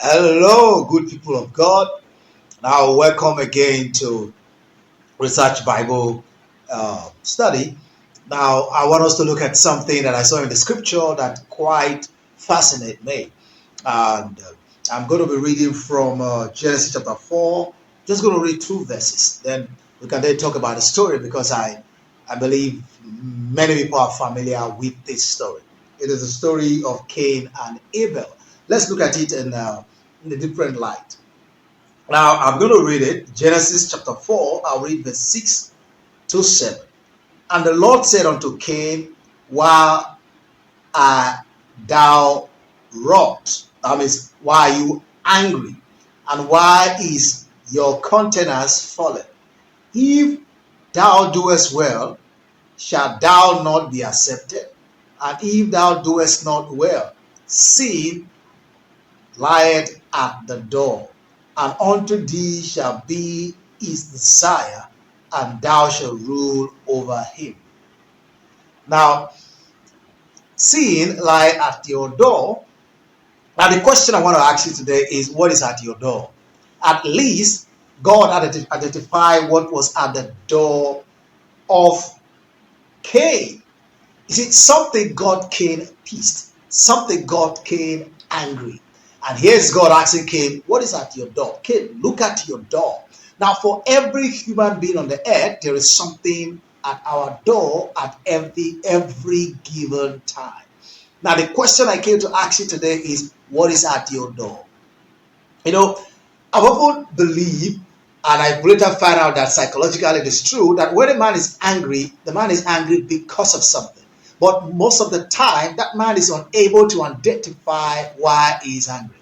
Hello, good people of God. Now, welcome again to Research Bible Study. Now, I want us to look at something that I saw in the scripture that quite fascinated me. And I'm going to be reading from Genesis chapter 4. Just going to read 2 verses. Then we can then talk about the story because I believe many people are familiar with this story. It is the story of Cain and Abel. Let's look at it in a different light. Now, I'm going to read it. Genesis chapter 4, I'll read verse 6 to 7. And the Lord said unto Cain, why art thou wroth? That means, why are you angry? And why is your countenance fallen? If thou doest well, shalt thou not be accepted? And if thou doest not well, sin lieth at the door, and unto thee shall be his desire, and thou shalt rule over him. Now, sin lieth at your door. Now, the question I want to ask you today is, what is at your door? At least God identified what was at the door of Cain. Is it something God Cain pissed? Something God Cain angry? And here's God asking Cain, what is at your door? Cain, look at your door. Now, for every human being on the earth, there is something at our door at every given time. Now, the question I came to ask you today is, what is at your door? You know, I've often believed, and I later found out that psychologically it is true, that when a man is angry, the man is angry because of something. But most of the time, that man is unable to identify why he is angry.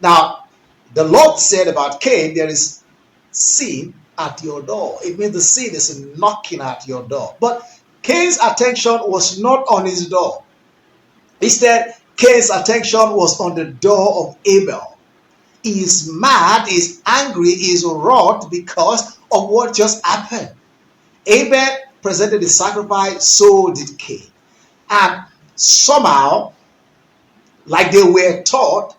Now, the Lord said about Cain, there is sin at your door. It means the sin is knocking at your door. But Cain's attention was not on his door. Instead, Cain's attention was on the door of Abel. He is mad, he is angry, he is wroth because of what just happened. Abel presented the sacrifice, so did Cain. And somehow, like they were taught,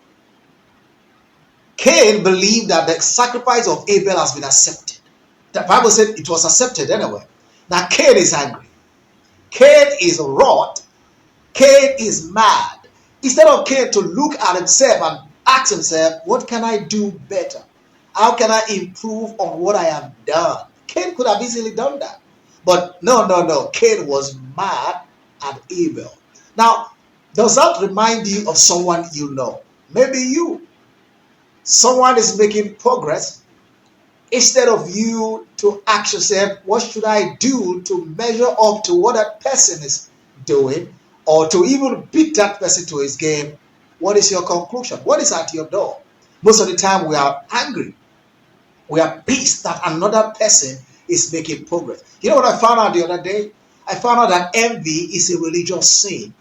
Cain believed that the sacrifice of Abel has been accepted. The Bible said it was accepted anyway. Now Cain is angry. Cain is wroth. Cain is mad. Instead of Cain to look at himself and ask himself, what can I do better? How can I improve on what I have done? Cain could have easily done that. But no. Cain was mad at Abel. Now, does that remind you of someone you know? Maybe you. Someone is making progress. Instead of you to ask yourself, what should I do to measure up to what that person is doing, or to even beat that person to his game? What is your conclusion? What is at your door? Most of the time we are angry. We are pissed that another person is making progress. You know what I found out the other day? I found out that envy is a religious sin.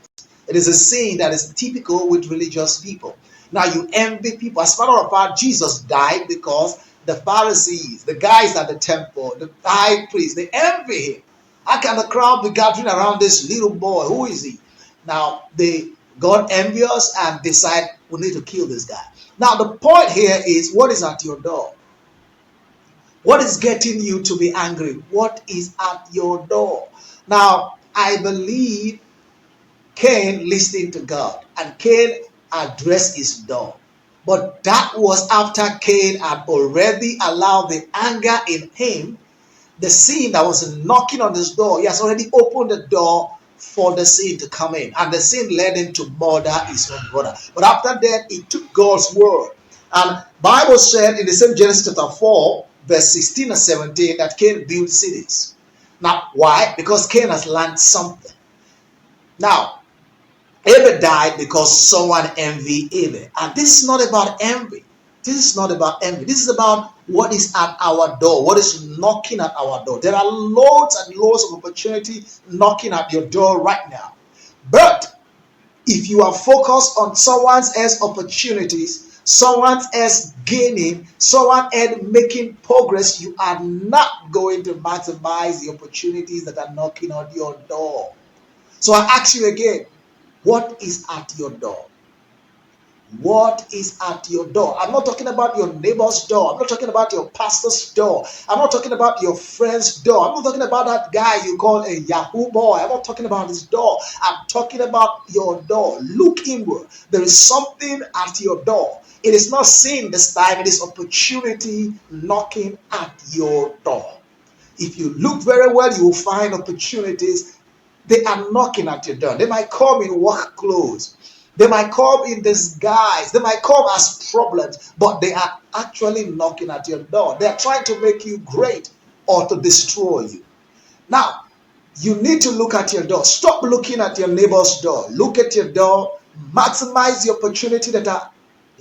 It is a sin that is typical with religious people. Now you envy people. As a matter of fact, Jesus died because the Pharisees, the guys at the temple, the high priest, they envy him. How can the crowd be gathering around this little boy? Who is he? Now they got envious and decide we need to kill this guy. Now the point here is, what is at your door? What is getting you to be angry? What is at your door? Now I believe Cain listened to God and Cain addressed his door. But that was after Cain had already allowed the anger in him, the sin that was knocking on his door. He has already opened the door for the sin to come in. And the sin led him to murder his own brother. But after that, he took God's word. And Bible said in the same Genesis chapter 4, verse 16 and 17, that Cain built cities. Now, why? Because Cain has learned something. Now, Abel died because someone envied Abel. And this is not about envy. This is not about envy. This is about what is at our door, what is knocking at our door. There are loads and loads of opportunity knocking at your door right now. But if you are focused on someone else's opportunities, someone else gaining, someone else making progress, you are not going to maximize the opportunities that are knocking on your door. So I ask you again, what is at your door? What is at your door? I'm not talking about your neighbor's door. I'm not talking about your pastor's door. I'm not talking about your friend's door. I'm not talking about that guy you call a Yahoo boy. I'm not talking about his door. I'm talking about your door. Look inward. There is something at your door. It is not sin this time. It is opportunity knocking at your door. If you look very well, you will find opportunities. They are knocking at your door. They might come in work clothes. They might come in disguise. They might come as problems, but they are actually knocking at your door. They are trying to make you great or to destroy you. Now, you need to look at your door. Stop looking at your neighbor's door. Look at your door. Maximize the opportunity that are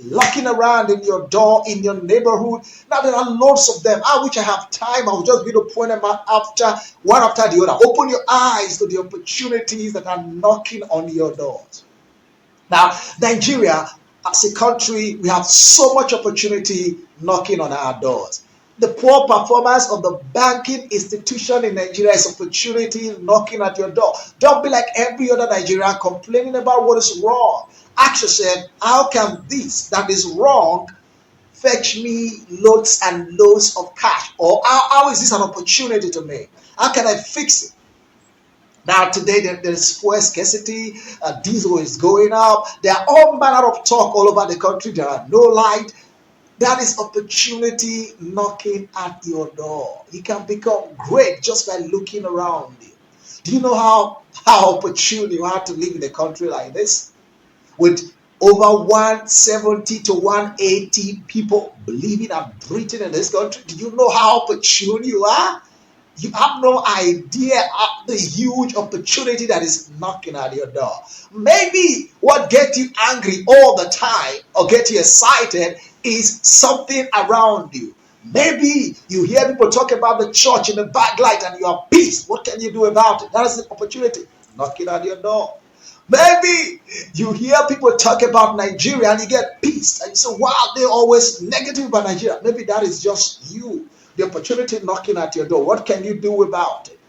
looking around in your door, in your neighborhood. Now there are loads of them. I wish I have time. I'll just be to point them out after one after the other. Open your eyes to the opportunities that are knocking on your doors. Now, Nigeria, as a country, we have so much opportunity knocking on our doors. The poor performance of the banking institution in Nigeria is opportunity knocking at your door. Don't be like every other Nigerian complaining about what is wrong. Ask yourself, how can this that is wrong fetch me loads and loads of cash? Or how is this an opportunity to me? How can I fix it? Now today there's fuel scarcity, diesel is going up. There are all manner of talk all over the country. There are no light. That is opportunity knocking at your door. You can become great just by looking around you. Do you know how opportune you are to live in a country like this? With over 170 to 180 people believing and breathing in this country. Do you know how opportune you are? You have no idea of the huge opportunity that is knocking at your door. Maybe what gets you angry all the time or get you excited is something around you. Maybe you hear people talk about the church in a bad light and you are pissed. What can you do about it? That is the opportunity knocking at your door. Maybe you hear people talk about Nigeria and you get pissed and you say, wow, they're always negative about Nigeria. Maybe that is just you. The opportunity knocking at your door. What can you do about it?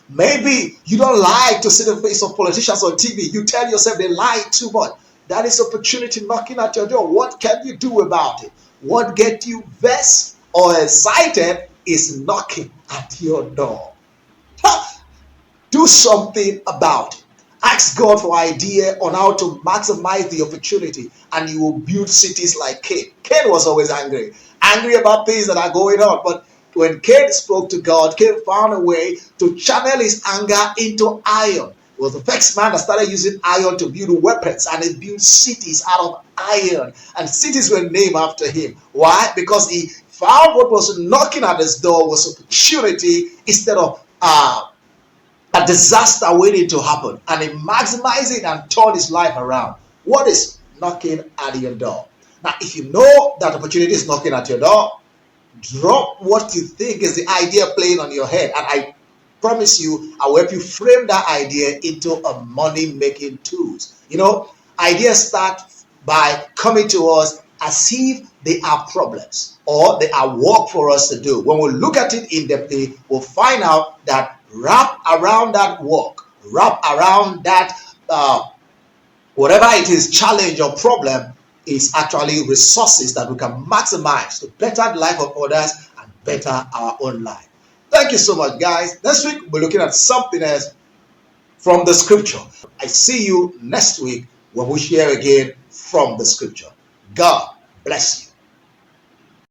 Maybe you don't like to see the face of politicians on TV. You tell yourself they lie too much. That is opportunity knocking at your door. What can you do about it? What gets you vexed or excited is knocking at your door. Do something about it. Ask God for idea on how to maximize the opportunity, and you will build cities like Cain. Cain was always angry about things that are going on, but when Cain spoke to God, Cain found a way to channel his anger into iron. He was the first man that started using iron to build weapons, and he built cities out of iron, and cities were named after him. Why? Because he found what was knocking at his door was opportunity instead of a disaster waiting to happen, and he maximized it and turned his life around. What is knocking at your door? Now, if you know that opportunity is knocking at your door, drop what you think is the idea playing on your head, and I promise you, I will help you frame that idea into a money-making tools. Ideas start by coming to us as if they are problems or they are work for us to do. When we look at it in depth, we'll find out that wrap around that work, wrap around that whatever it is, challenge or problem, is actually resources that we can maximize to better the life of others and better our own life. Thank you so much, guys. Next week, we're looking at something else from the scripture. I see you next week when we share again from the scripture. God bless you.